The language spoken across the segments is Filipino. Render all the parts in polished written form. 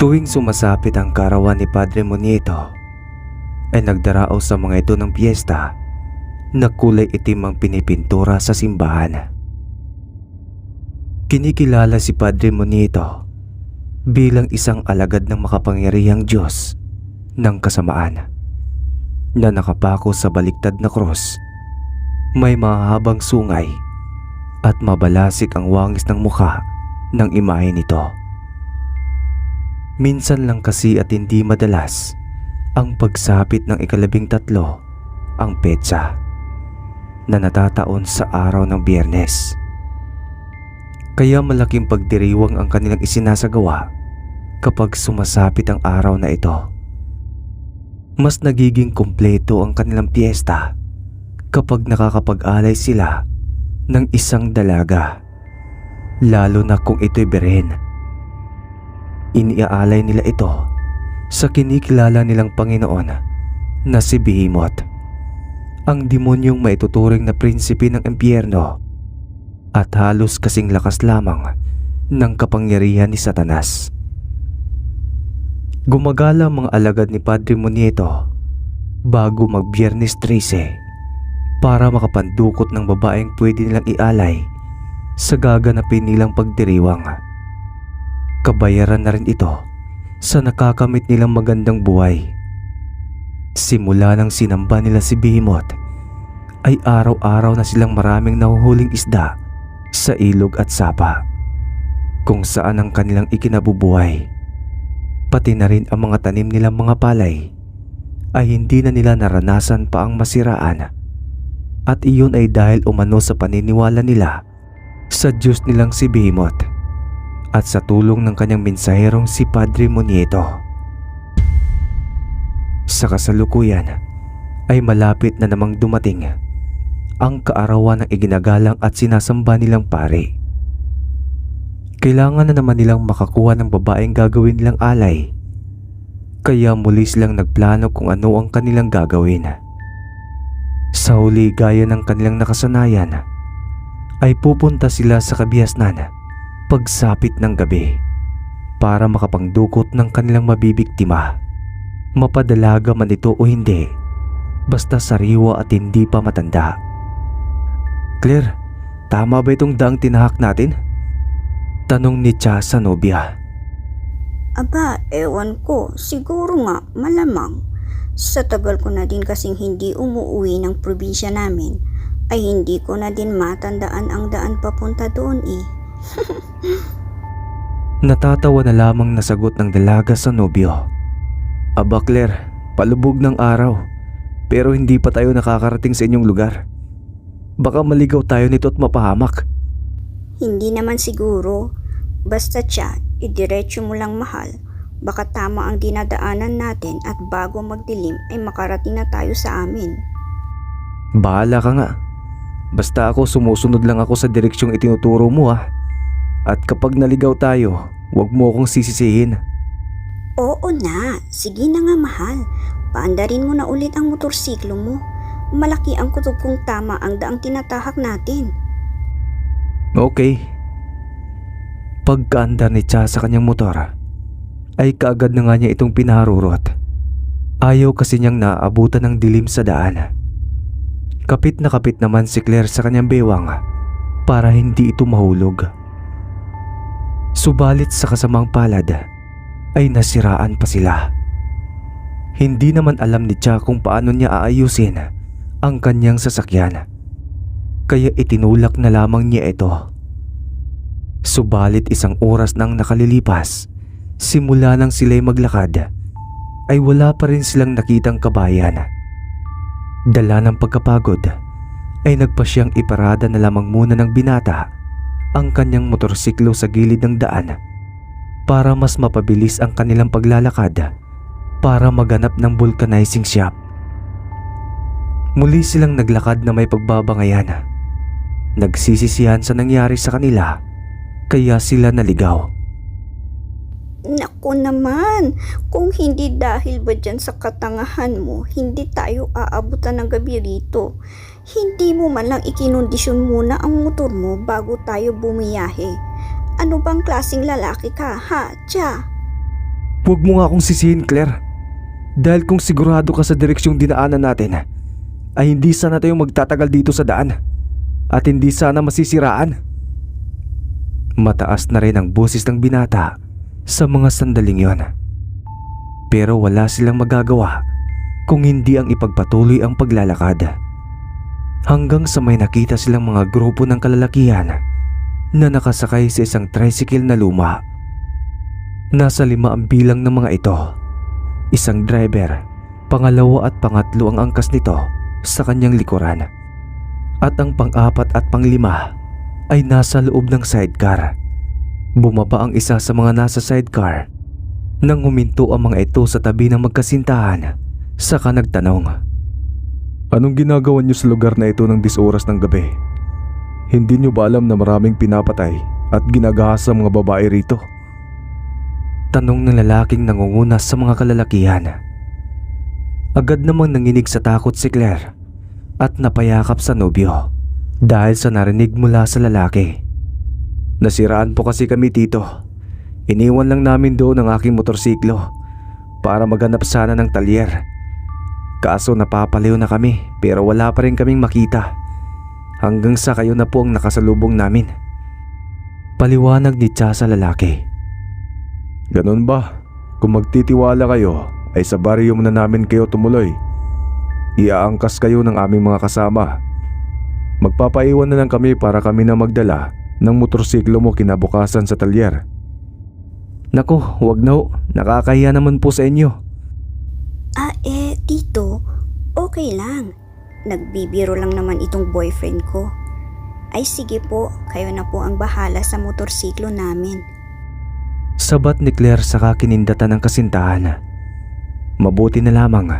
Tuwing sumasapit ang karawan ni Padre Monieto, ay nagdarao sa mga ito ng piyesta na kulay itim ang pinipintura sa simbahan. Kinikilala si Padre Monieto bilang isang alagad ng makapangyarihang Diyos ng kasamaan na nakapako sa baliktad na krus. May mahabang sungay at mabalasik ang wangis ng mukha ng imahe nito. Minsan lang kasi at hindi madalas ang pagsapit ng 13 ang petsa na natataon sa araw ng Biyernes. Kaya malaking pagdiriwang ang kanilang isinasagawa kapag sumasapit ang araw na ito. Mas nagiging kumpleto ang kanilang piyesta kapag nakakapag-alay sila ng isang dalaga, lalo na kung ito'y birhen. Iniaalay nila ito sa kinikilala nilang Panginoon na si Behemoth, ang demonyong maituturing na prinsipe ng impyerno at halos kasing lakas lamang ng kapangyarihan ni Satanas. Gumagala ang mga alagad ni Padre Monieto bago mag-Biyernes 13 para makapandukot ng babaeng pwede nilang ialay sa gaganapin nilang pagdiriwang. Kabayaran na rin ito sa nakakamit nilang magandang buhay. Simula nang sinamba nila si Behemoth, ay araw-araw na silang maraming nahuhuling isda sa ilog at sapa, kung saan ang kanilang ikinabubuhay. Pati na rin ang mga tanim nilang mga palay ay hindi na nila naranasan pa ang masiraan, at iyon ay dahil umano sa paniniwala nila sa Diyos nilang si Behemoth at sa tulong ng kanyang mensaherong si Padre Monieto. Sa kasalukuyan ay malapit na namang dumating ang kaarawan ng iginagalang at sinasamba nilang pare. Kailangan na naman nilang makakuha ng babaeng gagawin nilang alay, kaya muli silang nagplano kung ano ang kanilang gagawin. Sa huli, gaya ng kanilang nakasanayan, ay pupunta sila sa kabihasnan pagsapit ng gabi para makapangdukot ng kanilang mabibiktima. Mapadalaga man ito o hindi, basta sariwa at hindi pa matanda. Claire, tama ba itong daang tinahak natin? Tanong ni Cha sa nobya. Aba, ewan ko. Siguro nga, malamang. Sa tagal ko na din kasing hindi umuwi ng probinsya namin, ay hindi ko na din matandaan ang daan papunta doon eh. Natatawa na lamang na sagot ng dalaga sa nobyo. Aba Claire, palubog ng araw, pero hindi pa tayo nakakarating sa inyong lugar. Baka maligaw tayo nito at mapahamak. Hindi naman siguro. Basta Cha, idiretso mo lang mahal. Baka tama ang dinadaanan natin at bago magdilim ay makarating na tayo sa amin. Bahala ka nga. Basta ako, sumusunod lang ako sa direksyong itinuturo mo ha. At kapag naligaw tayo, huwag mo akong sisisihin. Oo na, sige na nga mahal. Paandarin mo na ulit ang motorsiklo mo. Malaki ang kutob kung tama ang daang tinatahak natin. Okay. Pagkaandar ni Cha sa kanyang motor, ay kaagad na nga niya itong pinaharurot. Ayaw kasi niyang naaabutan ng dilim sa daan. Kapit na kapit naman si Claire sa kanyang bewang para hindi ito mahulog. Subalit sa kasamang palad ay nasiraan pa sila. Hindi naman alam ni Cha kung paano niya aayusin ang kanyang sasakyan, kaya itinulak na lamang niya ito. Subalit isang oras nang nakalilipas simula nang sila'y maglakad, ay wala pa rin silang nakitang kabayan. Dala ng pagkapagod ay nagpasyang iparada na lamang muna ng binata ang kanyang motorsiklo sa gilid ng daan para mas mapabilis ang kanilang paglalakad para maganap ng vulcanizing shop. Muli silang naglakad na may pagbabangayan. Nagsisisihan sa nangyari sa kanila, kaya sila naligaw. Naku naman, kung hindi dahil ba dyan sa katangahan mo, hindi tayo aabutan ng gabi rito. Hindi mo man lang ikinondisyon muna ang motor mo bago tayo bumiyahe. Ano bang klaseng lalaki ka, ha, Cha? Huwag mo nga akong sisihin, Claire. Dahil kung sigurado ka sa direksyong dinaanan natin, ay hindi sana tayo magtatagal dito sa daan at hindi sana masisiraan. Mataas na rin ang boses ng binata sa mga sandaling yon. Pero wala silang magagawa kung hindi ang ipagpatuloy ang paglalakad. Hanggang sa may nakita silang mga grupo ng kalalakihan na nakasakay sa isang tricycle na luma. Nasa 5 ang bilang ng mga ito. Isang driver, pangalawa at pangatlo ang angkas nito sa kanyang likuran. At ang pang-4 at pang-5 ay nasa loob ng sidecar. Bumaba ang isa sa mga nasa sidecar nang huminto ang mga ito sa tabi ng magkasintahan. Saka nagtanong, "Anong ginagawa niyo sa lugar na ito ng 10 oras ng gabi? Hindi niyo ba alam na maraming pinapatay at ginagahas sa mga babae rito?" Tanong ng lalaking nangunguna sa mga kalalakihan. Agad namang nanginig sa takot si Claire at napayakap sa nobyo dahil sa narinig mula sa lalaki. "Nasiraan po kasi kami, tito. Iniwan lang namin doon ang aking motorsiklo para maghanap sana ng talyer. Kaso napapaliw na kami pero wala pa rin kaming makita hanggang sa kayo na po ang nakasalubong namin." Paliwanag ni Cha sa lalaki. "Ganun ba? Kung magtitiwala kayo ay sa baryo na namin kayo tumuloy. Iaangkas kayo ng aming mga kasama. Magpapaiwan na lang kami para kami na magdala ng motorsiklo mo kinabukasan sa talyer." "Naku, wag na ho. Nakakahiya naman po sa inyo." Tito, okay lang. Nagbibiro lang naman itong boyfriend ko. Ay sige po, kayo na po ang bahala sa motorsiklo namin. Sabat ni Claire sa kakinindatan ng kasintahan. Mabuti na lamang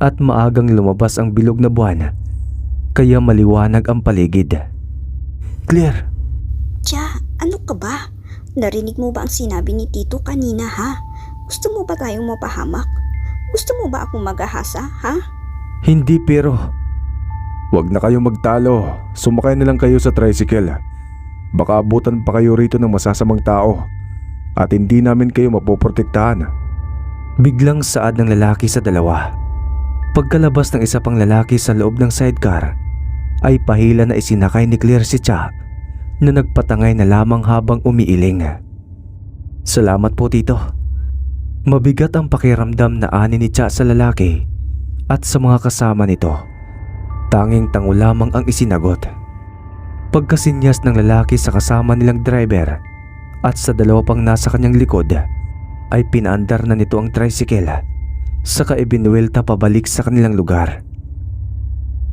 at maagang lumabas ang bilog na buwan, kaya maliwanag ang paligid. "Claire!" Cha, ano ka ba? Narinig mo ba ang sinabi ni Tito kanina, ha? Gusto mo ba tayong mapahamak? Gusto mo ba akong maghahasa, ha? "Hindi, pero..." "Wag na kayo magtalo. Sumakay na lang kayo sa tricycle. Baka abutan pa kayo rito ng masasamang tao at hindi namin kayo mapoprotektahan." Biglang saad ng lalaki sa dalawa. Pagkalabas ng isa pang lalaki sa loob ng sidecar, ay pahila na isinakay ni Claire si Cha na nagpatangay na lamang habang umiiling. "Salamat po, tito." Mabigat ang pakiramdam na ani ni Cha sa lalaki at sa mga kasama nito. Tanging tango lamang ang isinagot. Pagkasinyas ng lalaki sa kasama nilang driver at sa dalawa pang nasa kanyang likod, ay pinaandar na nito ang tricycle, saka ibinuwelta pabalik sa kanilang lugar.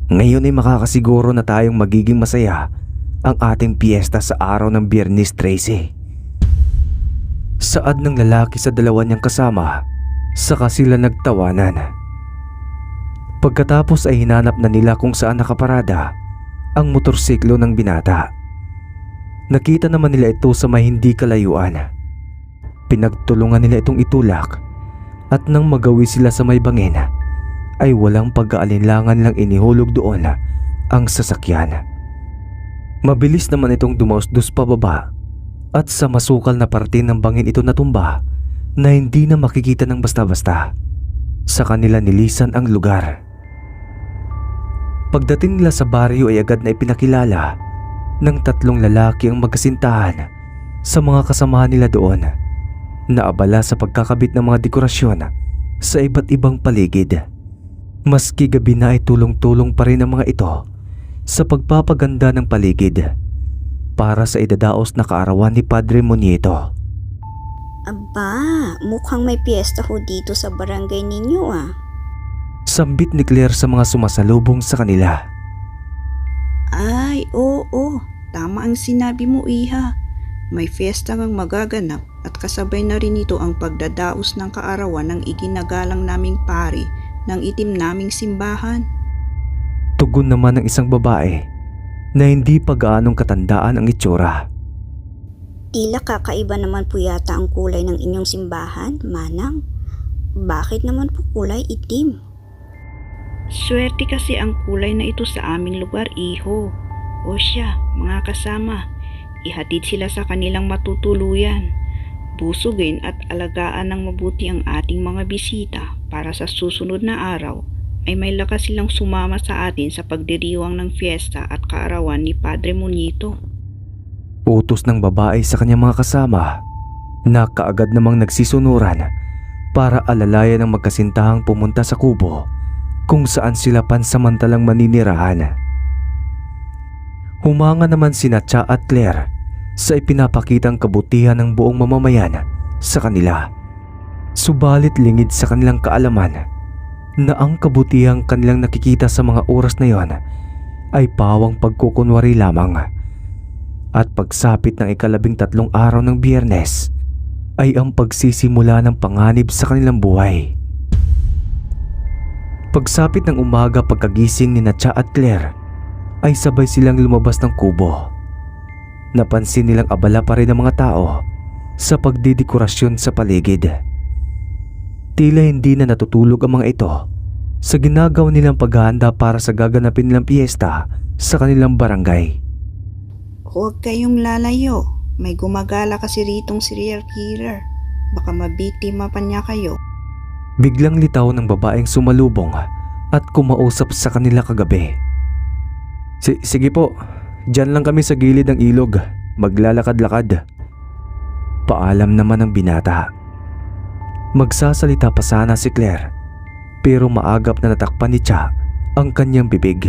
Ngayon ay makakasiguro na tayong magiging masaya ang ating piyesta sa araw ng Biyernes 13. Saad ng lalaki sa dalawa niyang kasama, saka sila nagtawanan. Pagkatapos ay hinanap na nila kung saan nakaparada ang motorsiklo ng binata. Nakita naman nila ito sa may hindi kalayuan. Pinagtulungan nila itong itulak at nang magawi sila sa may bangin, ay walang pag-aalinlangan lang inihulog doon ang sasakyan. Mabilis naman itong dumausdos pababa at sa masukal na parte ng bangin ito natumba na hindi na makikita ng basta-basta. Sa kanila nilisan ang lugar. Pagdating nila sa baryo ay agad na ipinakilala ng 3 lalaki ang magkasintahan sa mga kasamahan nila doon, na abala sa pagkakabit ng mga dekorasyon sa iba't ibang paligid. Maski gabi na ay tulong-tulong pa rin ang mga ito sa pagpapaganda ng paligid para sa idadaos na kaarawan ni Padre Monieto. Aba, mukhang may piyesta ho dito sa barangay ninyo, ah. Sambit ni Claire sa mga sumasalubong sa kanila. Ay, oo. Tama ang sinabi mo, Iha. May fiesta ngang magaganap at kasabay na rin ito ang pagdadaos ng kaarawan ng iginagalang naming pari ng itim naming simbahan. Tugon naman ng isang babae na hindi pa gaanong katandaan ang itsura. Tila kakaiba naman po yata ang kulay ng inyong simbahan, Manang. Bakit naman po kulay itim? Swerte kasi ang kulay na ito sa aming lugar, Iho. O siya, mga kasama, ihatid sila sa kanilang matutuluyan. Busugin at alagaan ng mabuti ang ating mga bisita para sa susunod na araw ay may lakas silang sumama sa atin sa pagdiriwang ng fiesta at kaarawan ni Padre Monito. Utos ng babae sa kanyang mga kasama na kaagad namang nagsisunuran para alalayan ang magkasintahang pumunta sa kubo kung saan sila pansamantalang maninirahan. Humanga naman sina Cha at Claire sa ipinapakitang kabutihan ng buong mamamayan sa kanila. Subalit lingid sa kanilang kaalaman na ang kabutihang kanilang nakikita sa mga oras na yon ay pawang pagkukunwari lamang. At pagsapit ng 13 araw ng Biyernes ay ang pagsisimula ng panganib sa kanilang buhay. Pagsapit ng umaga pagkagising ni Cha at Claire ay sabay silang lumabas ng kubo. Napansin nilang abala pa rin ang mga tao sa pagdidekorasyon sa paligid. Tila hindi na natutulog ang mga ito sa ginagawa nilang paghahanda para sa gaganapin nilang piyesta sa kanilang barangay. Huwag kayong lalayo. May gumagala kasi ritong serial killer. Baka mabiktima pa niya kayo. Biglang litaw ng babaeng sumalubong at kumausap sa kanila kagabi. Sige po, diyan lang kami sa gilid ng ilog, maglalakad-lakad. Paalam naman ng binata. Magsasalita pa sana si Claire pero maagap na natakpan ni Cha ang kanyang bibig,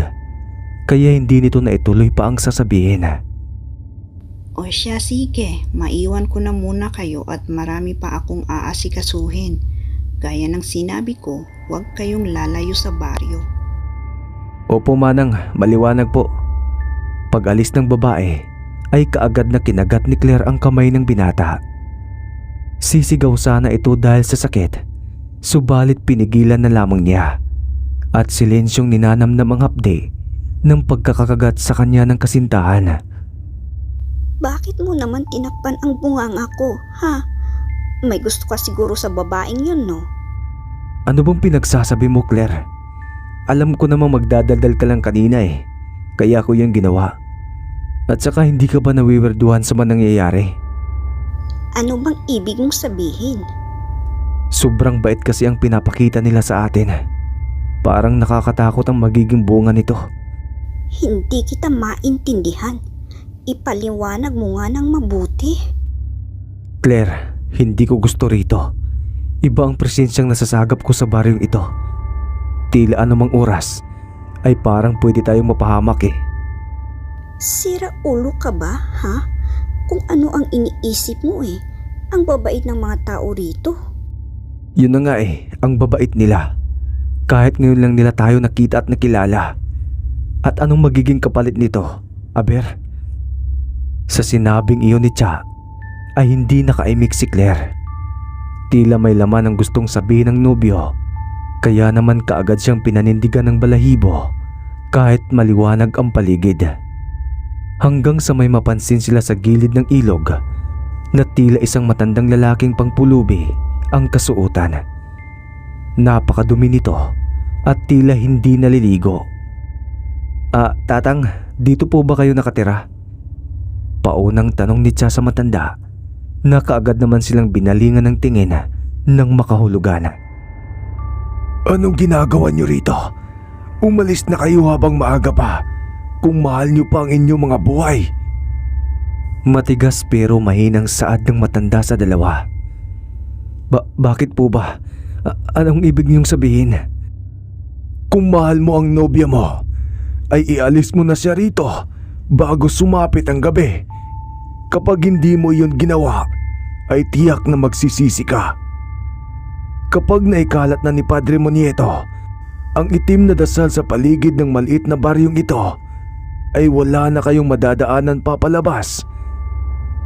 kaya hindi nito na ituloy pa ang sasabihin. O siya, sige, maiwan ko na muna kayo at marami pa akong aasikasuhin. Gaya ng sinabi ko, huwag kayong lalayo sa baryo. Opo manang, maliwanag po. Pag-alis ng babae ay kaagad na kinagat ni Claire ang kamay ng binata. Sisigaw sana ito dahil sa sakit, subalit pinigilan na lamang niya at silensyong ninanamnam ang hapde ng pagkakakagat sa kanya ng kasintahan. Bakit mo naman tinakpan ang bunganga ko, ha? May gusto ka siguro sa babaeng yun, no? Ano bang pinagsasabi mo, Claire? Alam ko namang magdadaldal ka lang kanina kaya ko yung ginawa. At saka hindi ka ba nawiwerduhan sa mga nangyayari? Ano bang ibig mong sabihin? Sobrang bait kasi ang pinapakita nila sa atin. Parang nakakatakot ang magiging bunga nito. Hindi kita maintindihan. Ipaliwanag mo nga ng mabuti. Claire, hindi ko gusto rito. Iba ang presensyang nasasagap ko sa baryong ito. Tila anumang oras ay parang pwede tayong mapahamak Sira ulo ka ba, ha? Kung ano ang iniisip mo ang babait ng mga tao rito. Yun na nga ang babait nila. Kahit ngayon lang nila tayo nakita at nakilala. At anong magiging kapalit nito, aber? Sa sinabing iyon ni Cha ay hindi nakaimik si Claire. Tila may laman ang gustong sabihin ng nobyo, kaya naman kaagad siyang pinanindigan ng balahibo kahit maliwanag ang paligid. Hanggang sa may mapansin sila sa gilid ng ilog na tila isang matandang lalaking pangpulubi ang kasuotan. Napakadumi nito at tila hindi naliligo. Tatang, dito po ba kayo nakatira? Paunang tanong ni Cha sa matanda na kaagad naman silang binalingan ng tingin ng makahulugan. Anong ginagawa niyo rito? Umalis na kayo habang maaga pa kung mahal niyo pa ang inyong mga buhay. Matigas pero mahinang saad ng matanda sa dalawa. Bakit po ba? Anong ibig niyong sabihin? Kung mahal mo ang nobya mo, ay ialis mo na siya rito bago sumapit ang gabi. Kapag hindi mo iyon ginawa, ay tiyak na magsisisi ka. Kapag naikalat na ni Padre Monito ang itim na dasal sa paligid ng maliit na baryong ito, ay wala na kayong madadaanan papalabas.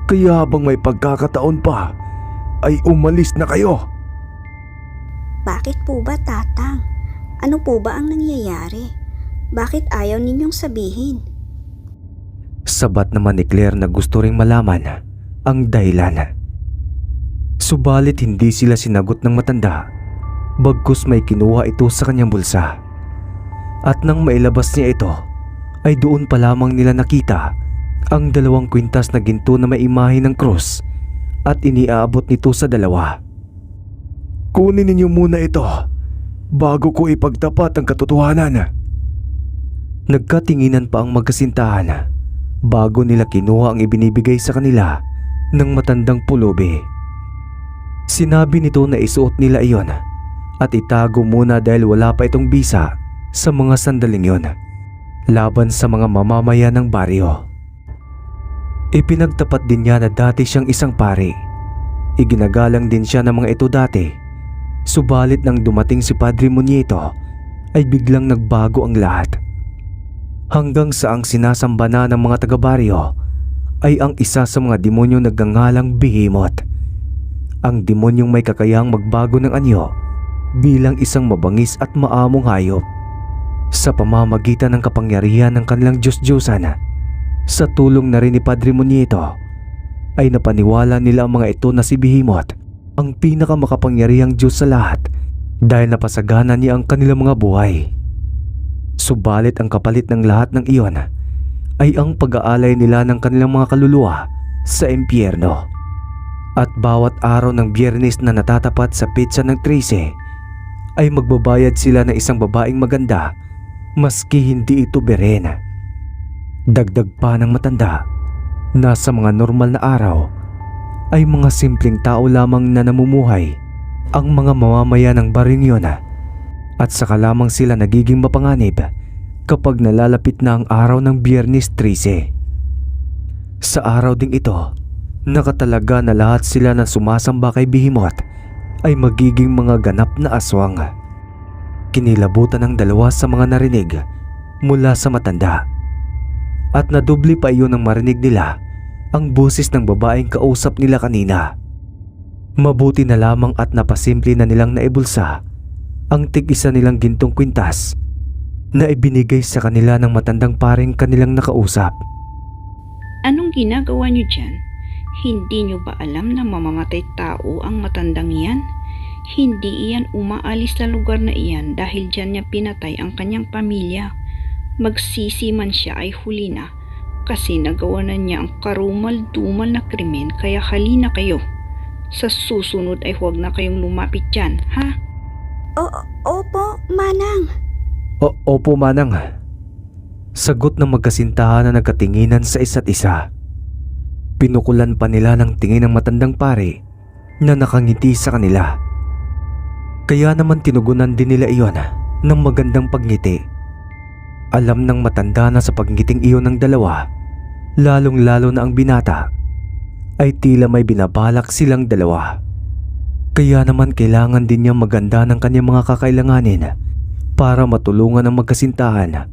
Kaya habang may pagkakataon pa, ay umalis na kayo. Bakit po ba, Tatang? Ano po ba ang nangyayari? Bakit ayaw ninyong sabihin? Sabat naman ni Claire na gusto ring malaman ang dahilan. Subalit hindi sila sinagot ng matanda, bagkus may kinuha ito sa kanyang bulsa. At nang mailabas niya ito, ay doon pa lamang nila nakita ang 2 kwintas na ginto na may imahe ng krus at iniaabot nito sa dalawa. Kunin ninyo muna ito bago ko ipagtapat ang katotohanan. Nagkatinginan pa ang magkasintahan bago nila kinuha ang ibinibigay sa kanila ng matandang pulubi. Sinabi nito na isuot nila iyon at itago muna dahil wala pa itong bisa sa mga sandaling yon laban sa mga mamamayan ng baryo. Ipinagtapat din niya na dati siyang isang pari. Iginagalang din siya ng mga ito dati. Subalit nang dumating si Padre Muñeto ay biglang nagbago ang lahat. Hanggang sa ang sinasamba na ng mga taga-baryo ay ang isa sa mga demonyo nagngangalang Behemoth. Ang demonyong may kakayahang magbago ng anyo bilang isang mabangis at maamong hayop. Sa pamamagitan ng kapangyarihan ng kanilang Diyos-Diyosan, sa tulong na rin ni Padre Muñeto, ay napaniwala nila ang mga ito na si Behemoth ang pinakamakapangyarihang Diyos sa lahat dahil napasagana niya ang kanilang mga buhay. Subalit ang kapalit ng lahat ng iyon ay ang pag-aalay nila ng kanilang mga kaluluwa sa impyerno. At bawat araw ng Biyernes na natatapat sa petsa ng 13 ay magbabayad sila ng isang babaeng maganda maski hindi ito beren. Dagdag pa ng matanda, nasa mga normal na araw ay mga simpleng tao lamang na namumuhay ang mga mamamayan ng baryong yun at saka lamang sila nagiging mapanganib kapag nalalapit na ang araw ng Biyernes 13. Sa araw ding ito, nakatalaga na lahat sila na sumasamba kay Behemoth ay magiging mga ganap na aswang. Kinilabutan ng dalawa sa mga narinig mula sa matanda. At nadubli pa iyon ng marinig nila ang boses ng babaeng kausap nila kanina. Mabuti na lamang at napasimple na nilang naibulsa ang tig-isa nilang gintong kwintas na ibinigay sa kanila ng matandang paring kanilang nakausap. Anong ginagawa niyo dyan? Hindi niyo ba alam na mamamatay tao ang matandang iyan? Hindi iyan umaalis sa lugar na iyan dahil dyan niya pinatay ang kanyang pamilya. Magsisi man siya ay huli na kasi nagawa na niya ang karumal-dumal na krimen kaya halina kayo. Sa susunod ay huwag na kayong lumapit dyan, ha? Opo, Manang. Opo, Manang. Sagot ng magkasintahan na nagkatinginan sa isa't isa. Pinukulan pa nila ng tingin ng matandang pare na nakangiti sa kanila. Kaya naman tinugunan din nila iyon ng magandang pagngiti. Alam ng matanda na sa pagngiting iyon ng dalawa, lalong-lalo na ang binata, ay tila may binabalak silang dalawa. Kaya naman kailangan din niya maganda ng kanyang mga kakailanganin para matulungan ang magkasintahan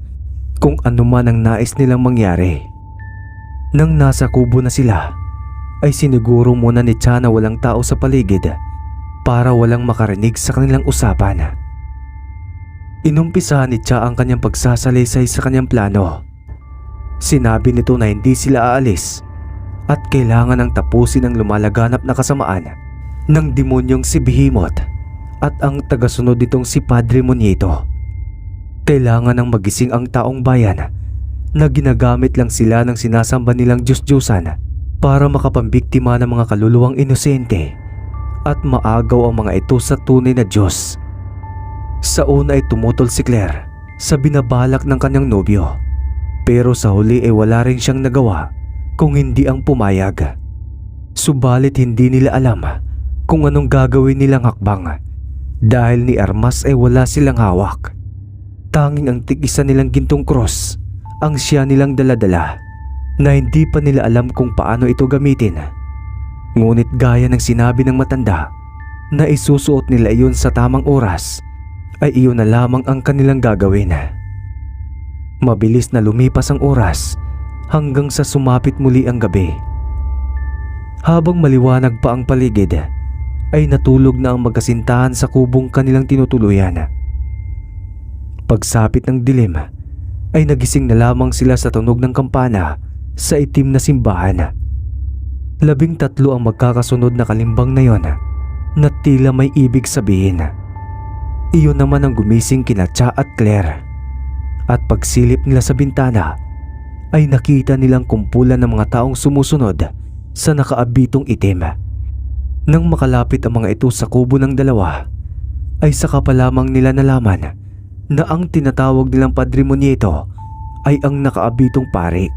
kung ano man ang nais nilang mangyari. Nang nasa kubo na sila, ay siniguro muna ni Cha na walang tao sa paligid para walang makarinig sa kanilang usapan. Inumpisahan ni Cha ang kanyang pagsasalaysay sa kanyang plano. Sinabi nito na hindi sila aalis at kailangan ang tapusin ang lumalaganap na kasamaan ng demonyong si Behemoth at ang tagasunod nitong si Padre Muñeto. Kailangan ng magising ang taong bayan na ginagamit lang sila ng sinasamba nilang Diyos-Diyosan para makapambiktima ng mga kaluluwang inosente at maagaw ang mga ito sa tunay na Diyos. Sa una ay tumutol si Claire sa binabalak ng kanyang nobyo, pero sa huli ay wala rin siyang nagawa kung hindi ang pumayag. Subalit hindi nila alam kung anong gagawin nilang hakbang dahil ni Armas ay wala silang hawak. Tanging ang tig-isa nilang gintong cross ang siya nilang daladala na hindi pa nila alam kung paano ito gamitin. Ngunit gaya ng sinabi ng matanda na isusuot nila iyon sa tamang oras, ay iyon na lamang ang kanilang gagawin. Mabilis na lumipas ang oras hanggang sa sumapit muli ang gabi. Habang maliwanag pa ang paligid, ay natulog na ang magkasintahan sa kubong kanilang tinutuluyan. Pagsapit ng dilim, ay nagising na lamang sila sa tunog ng kampana sa itim na simbahan. 13 ang magkakasunod na kalimbang na yon na tila may ibig sabihin. Iyon naman ang gumising kina Cha at Claire. At pagsilip nila sa bintana ay nakita nilang kumpulan ng mga taong sumusunod sa nakaabitong itim. Nang makalapit ang mga ito sa kubo ng dalawa, ay saka pa lamang nila nalaman na ang tinatawag nilang Padre Monieto ay ang nakaabitong pari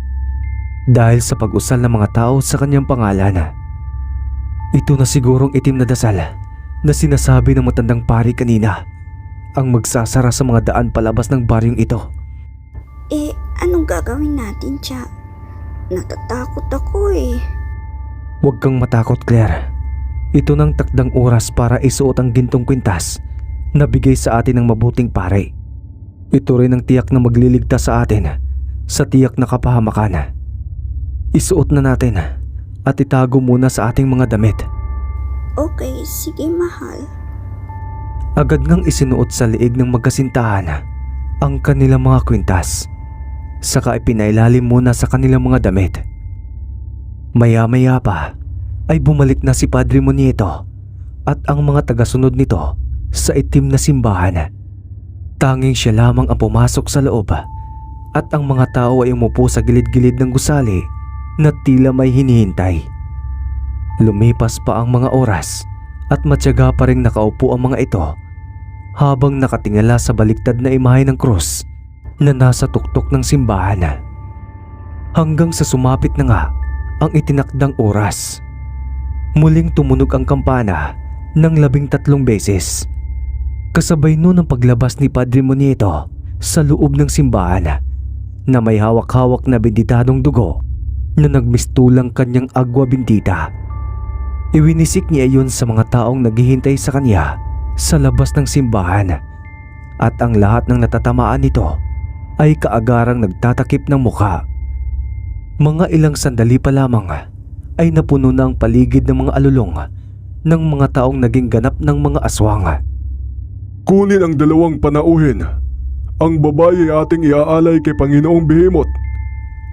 dahil sa pag-usal ng mga tao sa kanyang pangalan. Ito na sigurong itim na dasal na sinasabi ng matandang pari kanina ang magsasara sa mga daan palabas ng baryong ito. Anong gagawin natin, Cha? Natatakot ako eh. Huwag kang matakot, Claire. Ito nang takdang oras para isuot ang gintong kwintas na bigay sa atin ng mabuting pare. Ito rin ang tiyak na magliligtas sa atin sa tiyak na kapahamakan. Isuot na natin at itago muna sa ating mga damit. Okay, sige mahal. Agad ngang isinuot sa liig ng magkasintahan ang kanilang mga kwintas. Saka ipinailalim muna sa kanilang mga damit. Maya-maya pa ay bumalik na si Padre Monieto at ang mga tagasunod nito sa itim na simbahan. Tanging siya lamang ang pumasok sa loob at ang mga tao ay umupo sa gilid-gilid ng gusali na tila may hinihintay. Lumipas pa ang mga oras at matyaga pa rin nakaupo ang mga ito habang nakatingala sa baliktad na imahe ng krus na nasa tuktok ng simbahan. Hanggang sa sumapit na nga ang itinakdang oras. Muling tumunog ang kampana ng 13 beses. Kasabay nun ang paglabas ni Padre Monieto sa loob ng simbahan na may hawak-hawak na benditadong dugo na nagmistulang kanyang agwa bendita. Iwinisik niya iyon sa mga taong naghihintay sa kanya sa labas ng simbahan at ang lahat ng natatamaan nito ay kaagarang nagtatakip ng mukha. Mga ilang sandali pa lamang ay napuno na ang paligid ng mga alulong ng mga taong naging ganap ng mga aswang. Kunin ang dalawang panauhin. Ang babae ay ating iaalay kay Panginoong Behemoth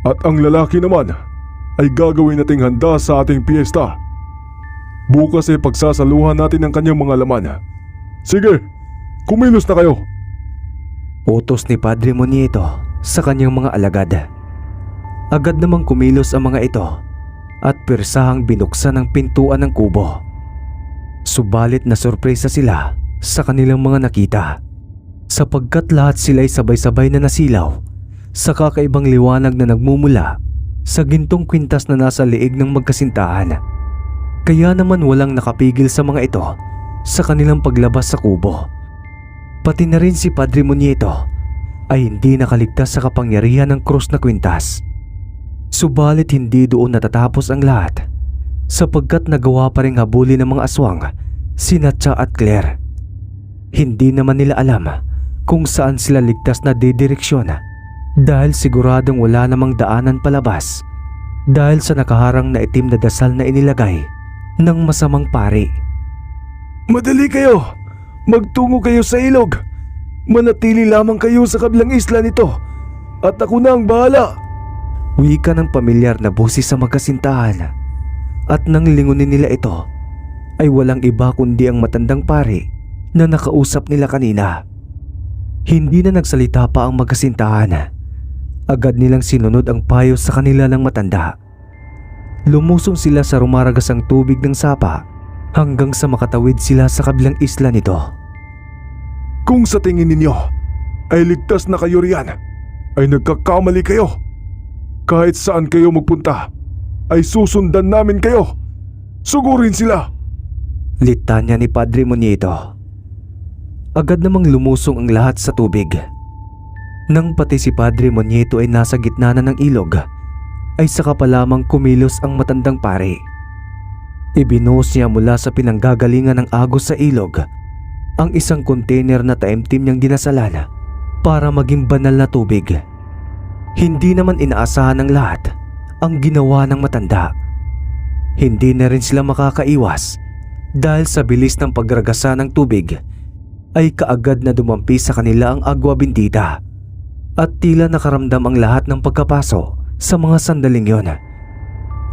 at ang lalaki naman ay gagawin nating handa sa ating piyesta. Bukas ay pagsasaluhan natin ang kanyang mga laman. Sige, kumilos na kayo. Utos ni Padre Monieto sa kanyang mga alagad. Agad namang kumilos ang mga ito at persahang binuksan ang pintuan ng kubo. Subalit na sorpresa sila sa kanilang mga nakita sapagkat lahat sila'y sabay-sabay na nasilaw sa kakaibang liwanag na nagmumula sa gintong kwintas na nasa liig ng magkasintahan. Kaya naman walang nakapigil sa mga ito sa kanilang paglabas sa kubo. Pati na rin si Padre Monieto ay hindi nakaligtas sa kapangyarihan ng krus na kwintas. Subalit hindi doon natatapos ang lahat sapagkat nagawa pa ring habulin ng mga aswang sina Cha at Claire. Hindi naman nila alam kung saan sila ligtas na didireksyon dahil siguradong wala namang daanan palabas dahil sa nakaharang na itim na dasal na inilagay ng masamang pari. Madali kayo! Magtungo kayo sa ilog! Manatili lamang kayo sa kabilang isla nito at ako na ang bahala! Wika ng pamilyar na boses sa magkasintahan at nang lingunin nila ito ay walang iba kundi ang matandang pari na nakausap nila kanina. Hindi na nagsalita pa ang magkasintahan. Agad nilang sinunod ang payo sa kanila ng matanda. Lumusong sila sa rumaragasang tubig ng sapa hanggang sa makatawid sila sa kabilang isla nito. Kung sa tingin ninyo ay ligtas na kayo riyan, ay nagkakamali kayo. Kahit saan kayo magpunta, ay susundan namin kayo. Sugurin sila! Litanya ni Padre Monieto. Agad namang lumusong ang lahat sa tubig. Nang pati si Padre Monieto ay nasa gitna na ng ilog, ay saka pa lamang kumilos ang matandang pari. Ibinuhos niya mula sa pinanggagalingan ng agos sa ilog ang isang container na taimtim niyang dinasalan para maging banal na tubig. Hindi naman inaasahan ng lahat ang ginawa ng matanda. Hindi na rin sila makakaiwas dahil sa bilis ng pagragasa ng tubig ay kaagad na dumampi sa kanila ang agwa bendita at tila nakaramdam ang lahat ng pagkapaso sa mga sandaling yon.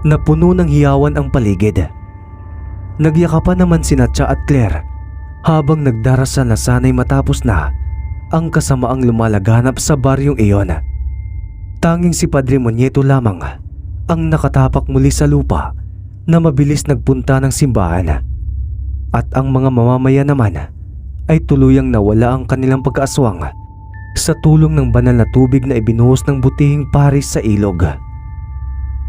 Napuno ng hiyawan ang paligid. Nagyakapan naman sina Cha at Claire habang nagdarasal na sana'y matapos na ang kasamaang lumalaganap sa baryong iyon. Tanging si Padre Monieto lamang ang nakatapak muli sa lupa na mabilis nagpunta ng simbahan at ang mga mamamayan naman ay tuluyang nawala ang kanilang pagkaaswang sa tulong ng banal na tubig na ibinuhos ng butihing paris sa ilog.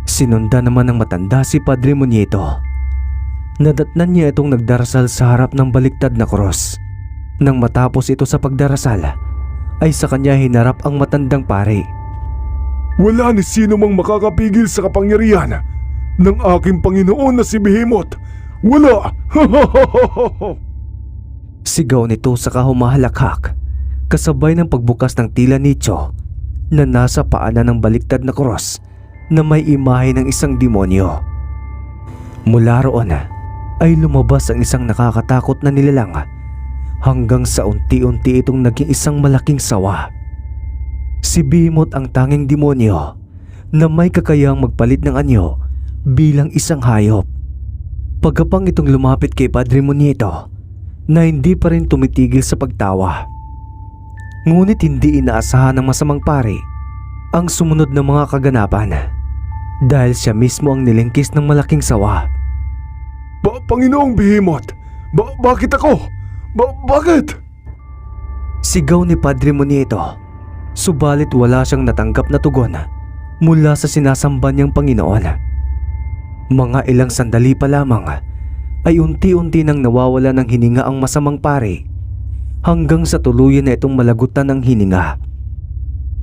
Sinunda naman ng matanda si Padre Muñeto. Nadatnan niya itong nagdarasal sa harap ng baliktad na krus. Nang matapos ito sa pagdarasal, ay sa kanya hinarap ang matandang pare. Wala ni sino mang makakapigil sa kapangyarihan ng aking Panginoon na si Behemoth. Wala! Sigaw nito sa kahumahalakhak, kasabay ng pagbukas ng tila nicho na nasa paanan ng baliktad na krus na may imahe ng isang demonyo. Mula roon ay lumabas ang isang nakakatakot na nilalang hanggang sa unti-unti itong naging isang malaking sawa. Si Behemoth ang tanging demonyo na may kakayahang magpalit ng anyo bilang isang hayop. Pagkapang itong lumapit kay Padre Muñeto na hindi pa rin tumitigil sa pagtawa. Ngunit hindi inaasahan ng masamang pare ang sumunod na mga kaganapan dahil siya mismo ang nilingkis ng malaking sawa. Panginoong Behemoth, bakit ako? Bakit? Sigaw ni Padre Muñeto, subalit wala siyang natanggap na tugon mula sa sinasamba niyang Panginoon. Mga ilang sandali pa lamang ay unti-unti nang nawawala ng hininga ang masamang pare hanggang sa tuluyan na itong malagutan ng hininga.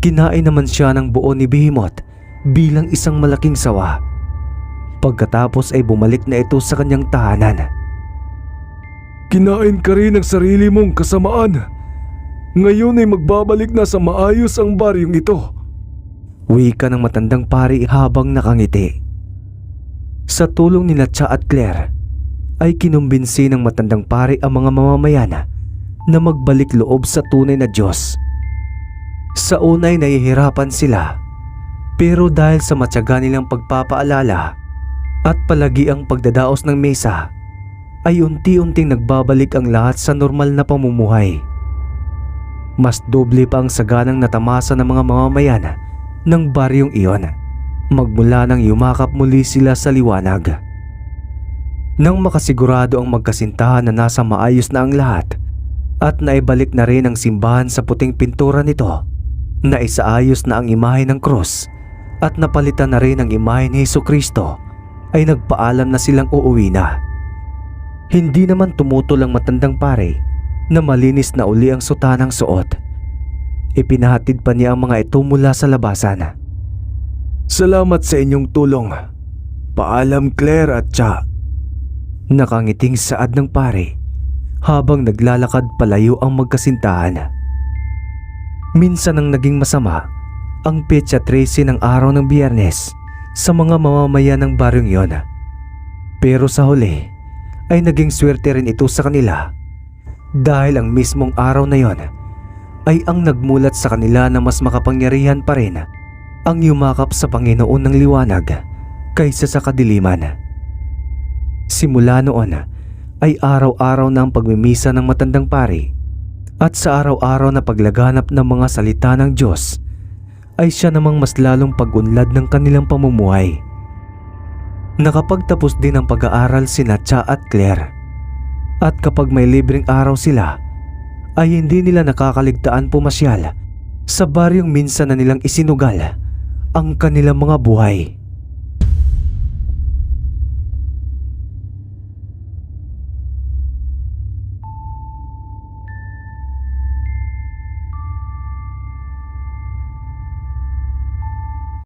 Kinain naman siya ng buo ni Behemoth bilang isang malaking sawa. Pagkatapos ay bumalik na ito sa kanyang tahanan. Kinain ka rin ng sarili mong kasamaan. Ngayon ay magbabalik na sa maayos ang baryong ito. Wika ng matandang pari habang nakangiti. Sa tulong ni Natcha at Claire ay kinumbinsi ng matandang pari ang mga mamamayan na magbalik loob sa tunay na Diyos. Sa una ay nahihirapan sila, pero dahil sa matyaga nilang pagpapaalala at palagi ang pagdadaos ng mesa ay unti-unting nagbabalik ang lahat sa normal na pamumuhay. Mas doble pa ang saganang natamasa ng mga mamamayan ng baryong iyon magmula nang yumakap muli sila sa liwanag. Nang makasigurado ang magkasintahan na nasa maayos na ang lahat at naibalik na rin ang simbahan sa puting pintura nito, na isaayos na ang imahe ng krus at napalitan na rin ang imahe ni Hesukristo, ay nagpaalam na silang uuwi na. Hindi naman tumutol ang matandang pare na malinis na uli ang sutanang suot. Ipinahatid pa niya ang mga ito mula sa labasan. Salamat sa inyong tulong. Paalam, Claire at Cha. Nakangiting saad ng pare habang naglalakad palayo ang magkasintahan. Minsan ang naging masama ang petsa 13 ng araw ng Biyernes sa mga mamamayan ng baryong iyon. Pero sa huli ay naging swerte rin ito sa kanila dahil ang mismong araw na iyon ay ang nagmulat sa kanila na mas makapangyarihan pa rin ang yumakap sa Panginoon ng liwanag kaysa sa kadiliman. Simula noon ay araw-araw na ang pagmimisa ng matandang pari at sa araw-araw na paglaganap ng mga salita ng Diyos ay siya namang mas lalong pag-unlad ng kanilang pamumuhay. Nakapagtapos din ang pag-aaral si Natcha at Claire, at kapag may libreng araw sila ay hindi nila nakakaligtaan pumasyal sa baryong minsan na nilang isinugal ang kanilang mga buhay.